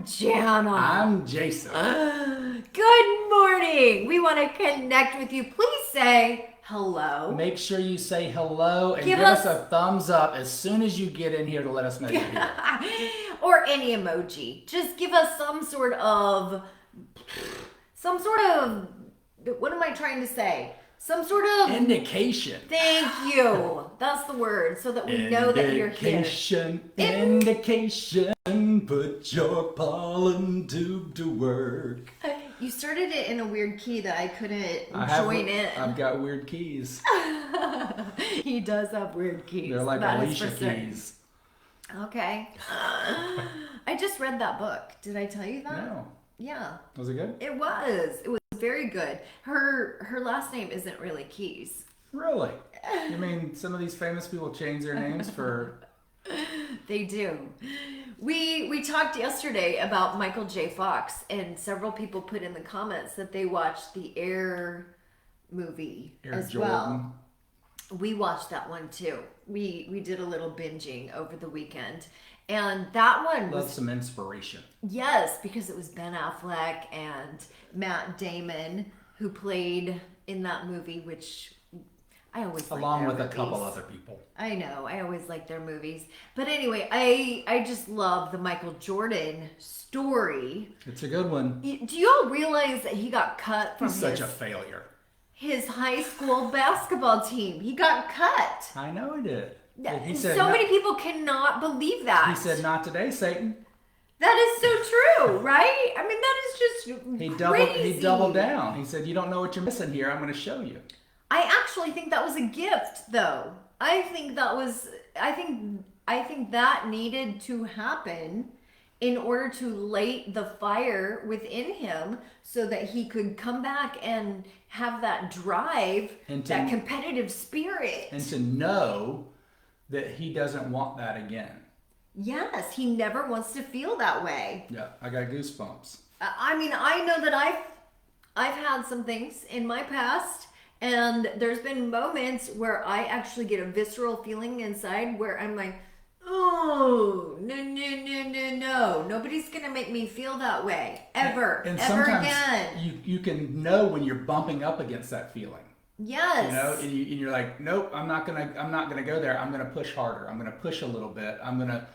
Jana. I'm Jason. Good morning. We want to connect with you. Please say hello. Make sure you say hello and give us a thumbs up as soon as you get in here to let us know you're here. Or any emoji. Just give us some sort of, what am I trying to say? Some sort of indication. Thank you. That's the word, so that we know that you're here. Indication. Put your pollen tube to work. You started it in a weird key that I couldn't join in. I've got weird keys. He does have weird keys. They're like Alicia keys. Okay. I just read that book. Did I tell you that? No. Yeah. Was it good? It was. It was very good. Her last name isn't really Keys. Really? You mean some of these famous people change their names for... They do. We talked yesterday about Michael J. Fox, and several people put in the comments that they watched the Air movie as Jordon. well. We watched that one too. We did a little binging over the weekend, and that one was some inspiration. Yes, because it was Ben Affleck and Matt Damon who played in that movie, which I always like along their with movies. A couple other people. I know. I always like their movies. But anyway, I just love the Michael Jordan story. It's a good one. Do you all realize that he got cut from such a failure. His high school basketball team? He got cut. I know he did. He said, many people cannot believe that. He said, "Not today, Satan." That is so true, right? I mean, that is just crazy. He doubled down. He said, "You don't know what you're missing here. I'm going to show you." I actually think that was a gift, though. I think that needed to happen in order to light the fire within him so that he could come back and have that drive, that competitive spirit. And to know that he doesn't want that again. Yes, he never wants to feel that way. Yeah, I got goosebumps. I mean, I know that I've had some things in my past, and there's been moments where I actually get a visceral feeling inside where I'm like, oh, no. Nobody's going to make me feel that way ever again. You can know when you're bumping up against that feeling. Yes. You know, and you're like, nope, I'm not gonna go there. I'm gonna push harder. I'm gonna push a little bit. I'm gonna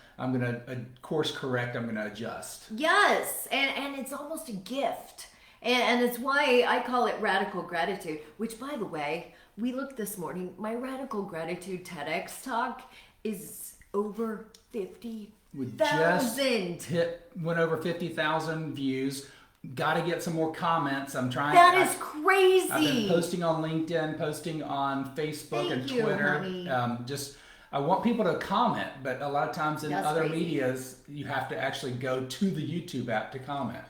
course correct. I'm gonna adjust. Yes, and it's almost a gift. And it's why I call it radical gratitude, which, by the way, we looked this morning. My radical gratitude TEDx talk is over 50,000. Went over 50,000 views. Got to get some more comments. I'm trying. That is crazy. I've been posting on LinkedIn, posting on Facebook and Twitter. I want people to comment, but a lot of times in other medias, you have to actually go to the YouTube app to comment.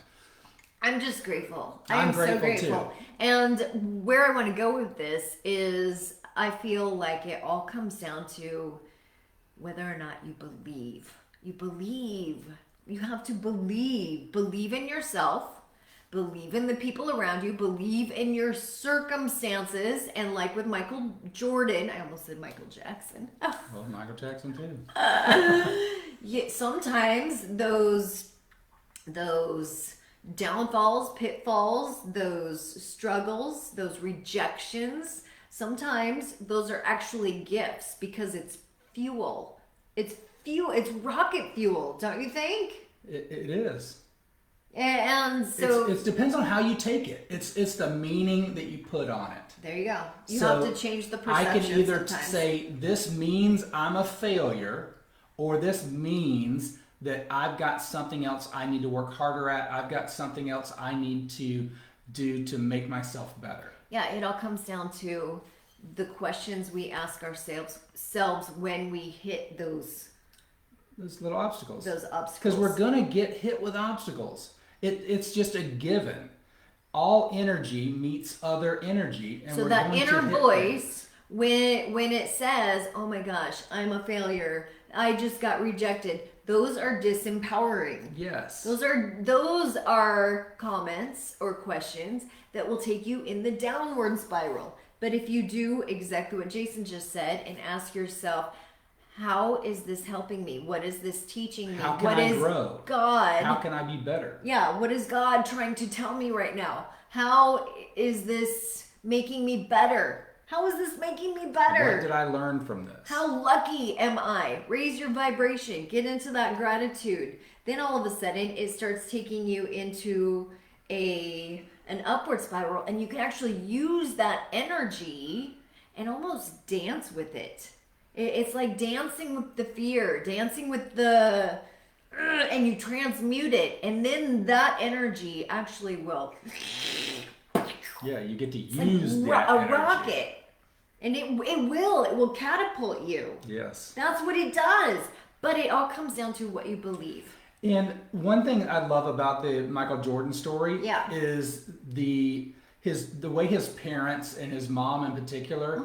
I'm just grateful. I'm so grateful. Too. And where I want to go with this is I feel like it all comes down to whether or not you believe. You believe. You have to believe. Believe in yourself. Believe in the people around you. Believe in your circumstances. And like with Michael Jordan, I almost said Michael Jackson. Well, Michael Jackson too. Yeah, sometimes those downfalls, pitfalls, those struggles, those rejections, sometimes those are actually gifts because it's fuel. It's rocket fuel, don't you think? It is. And so it depends on how you take it. It's the meaning that you put on it. There you go. You have to change the perception. I can either sometimes say this means I'm a failure, or this means that I've got something else I need to work harder at. I've got something else I need to do to make myself better. Yeah, it all comes down to the questions we ask ourselves when we hit those little obstacles. Those obstacles. Because we're going to get hit with obstacles. It's just a given. All energy meets other energy. And so that inner voice, when it says, oh my gosh, I'm a failure, I just got rejected, those are disempowering. Yes. Those are comments or questions that will take you in the downward spiral. But if you do exactly what Jason just said and ask yourself, how is this helping me? What is this teaching me? How can What I is grow? God? How can I be better? Yeah, what is God trying to tell me right now? How is this making me better? How is this making me better? What did I learn from this? How lucky am I? Raise your vibration. Get into that gratitude. Then all of a sudden, it starts taking you into an upward spiral, and you can actually use that energy and almost dance with it. It's like dancing with the fear, dancing with the, and you transmute it, and then that energy actually will. Yeah, you get to It's use like that a energy. rocket, and it will catapult you. Yes. That's what it does. But it all comes down to what you believe. And one thing I love about the Michael Jordon story Yeah. is the way his parents and his mom in particular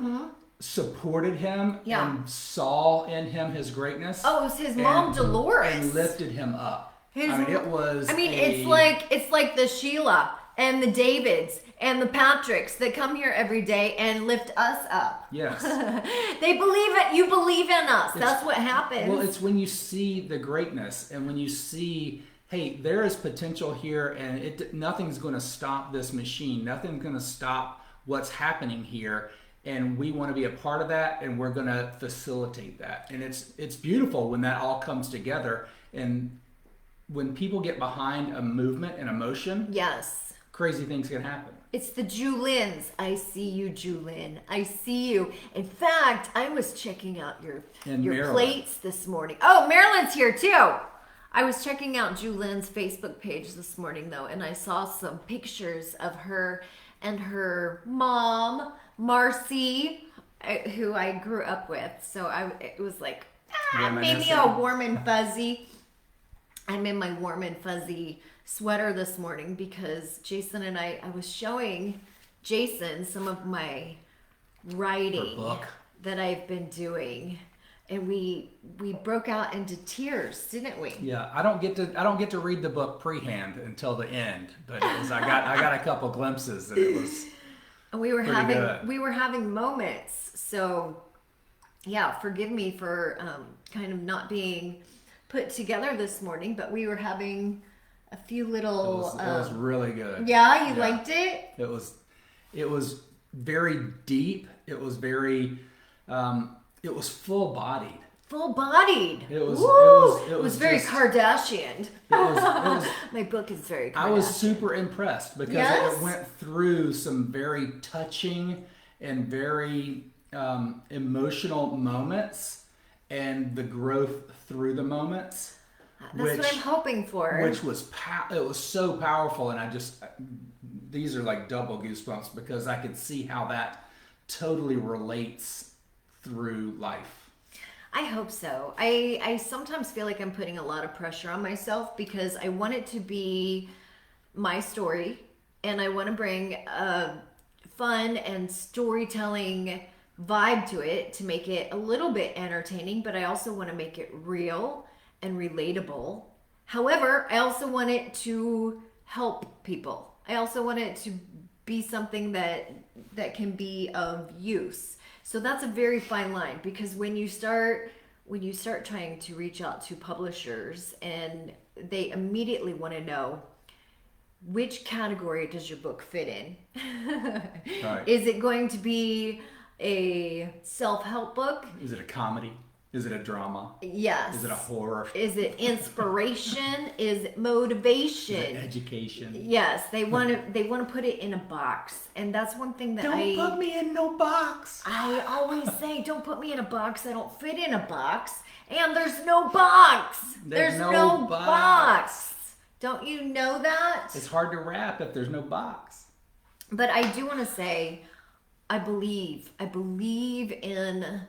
supported him Yeah. and saw in him his greatness. Oh, it was his mom, Dolores. And lifted him up. His- I mean, it was. it's like the Sheila and the Davids and the Patricks that come here every day and lift us up. Yes. They believe it. You believe in us. That's what happens. Well, it's when you see the greatness and when you see, hey, there is potential here, and nothing's going to stop this machine. Nothing's going to stop what's happening here, and we want to be a part of that, and we're going to facilitate that. And it's beautiful when that all comes together, and when people get behind a movement and emotion, yes. crazy things can happen. It's the Julins. I see you, Julin. I see you. In fact, I was checking out your Maryland. plates this morning. Oh, Marilyn's here too. I was checking out Julin's Facebook page this morning though, and I saw some pictures of her and her mom, Marcy, who I grew up with. So it was like, made me all warm and fuzzy. I'm in my warm and fuzzy sweater this morning because Jason and I was showing Jason some of my writing that I've been doing, and we broke out into tears, didn't we? Yeah, I don't get to read the book pre-hand until the end, but I got a couple glimpses, and it was. And we were good. having moments. So yeah, forgive me for kind of not being put together this morning, but we were having a few little. It was really good. Yeah, you liked it? It was very deep. It was very. It was full bodied. Full bodied. It was. Woo! It was very just, Kardashian. It was. My book is very Kardashian. I was super impressed because Yes? it went through some very touching and very emotional moments, and the growth through the moments. That's what I'm hoping for. Which was it was so powerful, and these are like double goosebumps because I could see how that totally relates through life. I hope so. I sometimes feel like I'm putting a lot of pressure on myself because I want it to be my story, and I want to bring a fun and storytelling vibe to it to make it a little bit entertaining, but I also want to make it real and relatable. However, I also want it to help people. I also want it to be something that can be of use. So that's a very fine line, because when you start trying to reach out to publishers and they immediately want to know which category does your book fit in? Right. Is it going to be a self-help book? Is it a comedy? Is it a drama? Yes. Is it a horror? Is it inspiration? Is it motivation? Is it education? Yes, they want to put it in a box, and that's one thing that Don't put me in no box. I always say, don't put me in a box. I don't fit in a box, and there's no box. There's no box. Don't you know that? It's hard to wrap if there's no box. But I do want to say, I believe in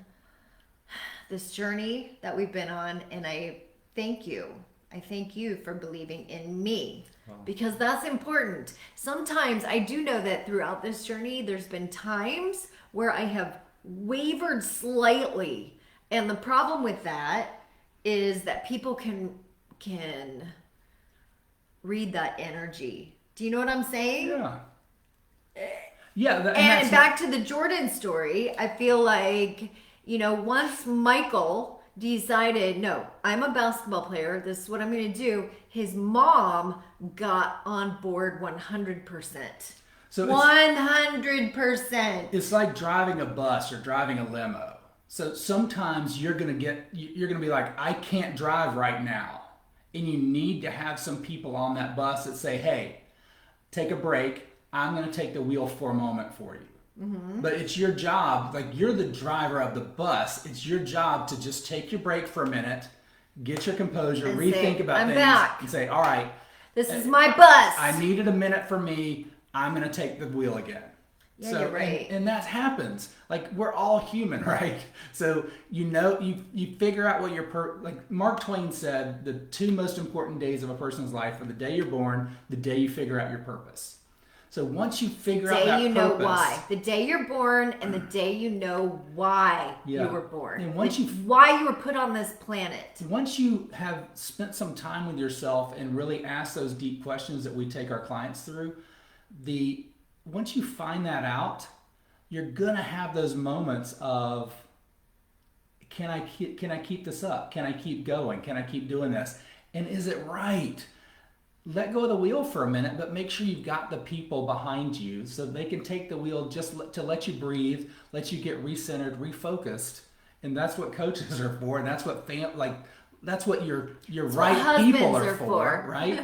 this journey that we've been on, and I thank you. I thank you for believing in me, because that's important. Sometimes I do know that throughout this journey, there's been times where I have wavered slightly, and the problem with that is that people can read that energy. Do you know what I'm saying? Yeah. Yeah. And back to the Jordon story, I feel like, once Michael decided, no, I'm a basketball player. This is what I'm going to do. His mom got on board 100%. So 100%. it's like driving a bus or driving a limo. So sometimes you're going to be like, I can't drive right now. And you need to have some people on that bus that say, hey, take a break. I'm going to take the wheel for a moment for you. Mm-hmm. But it's your job, like you're the driver of the bus. It's your job to just take your break for a minute, get your composure, and rethink say, about I'm things, back. and say, all right, this is my bus. I needed a minute for me. I'm going to take the wheel again. Yeah, you're right. And that happens. Like we're all human, right? So you figure out what your like Mark Twain said, the two most important days of a person's life are the day you're born, the day you figure out your purpose. So once you figure out that day you know purpose, why, the day you're born, and the day you know why Yeah. you were born, And once why you were put on this planet. Once you have spent some time with yourself and really ask those deep questions that we take our clients through, once you find that out, you're gonna have those moments of, can I keep this up? Can I keep going? Can I keep doing this? And is it right? Let go of the wheel for a minute, but make sure you've got the people behind you so they can take the wheel to let you breathe, let you get recentered, refocused. And that's what coaches are for, and that's what that's what your right people are for, right?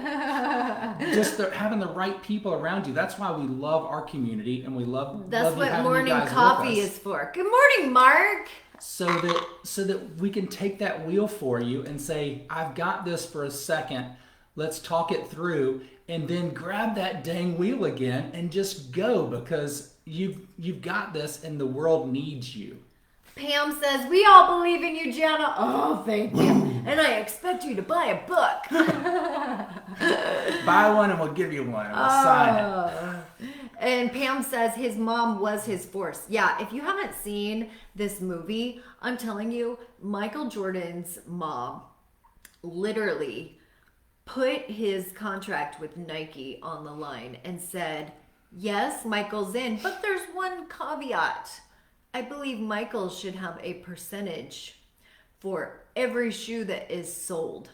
Just having the right people around you. That's why we love our community, and we love. That's what morning coffee is for. Good morning, Mark. So that we can take that wheel for you and say, I've got this for a second. Let's talk it through, and then grab that dang wheel again and just go, because you've got this, and the world needs you. Pam says, we all believe in you, Jana. Oh, thank you. And I expect you to buy a book. Buy one and we'll give you one. And we'll sign it. And Pam says his mom was his force. Yeah, if you haven't seen this movie, I'm telling you, Michael Jordan's mom literally put his contract with Nike on the line and said, yes, Michael's in, but there's one caveat. I believe Michael should have a percentage for every shoe that is sold.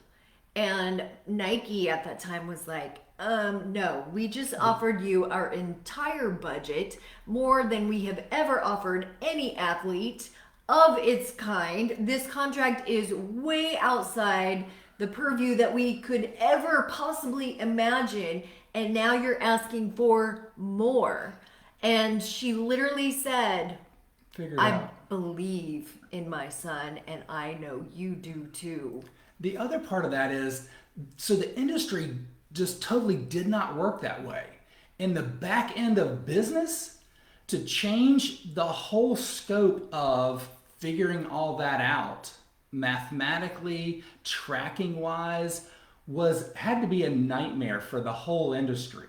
And Nike at that time was like, no, we just offered you our entire budget, more than we have ever offered any athlete of its kind. This contract is way outside the purview that we could ever possibly imagine. And now you're asking for more. And she literally said, I believe in my son, and I know you do too. The other part of that is, so the industry just totally did not work that way. In the back end of business, to change the whole scope of figuring all that out, mathematically, tracking wise, had to be a nightmare for the whole industry.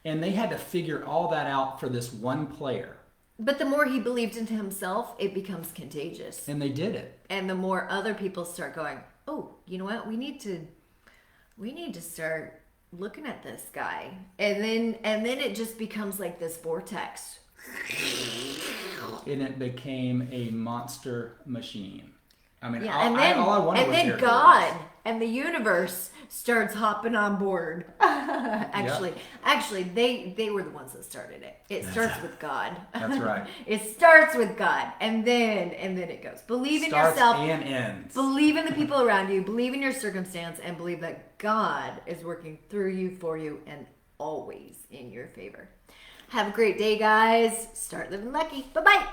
And they had to figure all that out for this one player. But the more he believed into himself, it becomes contagious. And they did it. And the more other people start going, oh, you know what? We need to start looking at this guy. And then it just becomes like this vortex. And it became a monster machine. I mean, yeah, all I wanted was then God and the universe starts hopping on board. Actually, they were the ones that started it. It starts with God. That's right. It starts with God, and then it goes. Believe in yourself. And ends. Believe in the people around you. Believe in your circumstance, and believe that God is working through you, for you, and always in your favor. Have a great day, guys. Start living lucky. Bye-bye.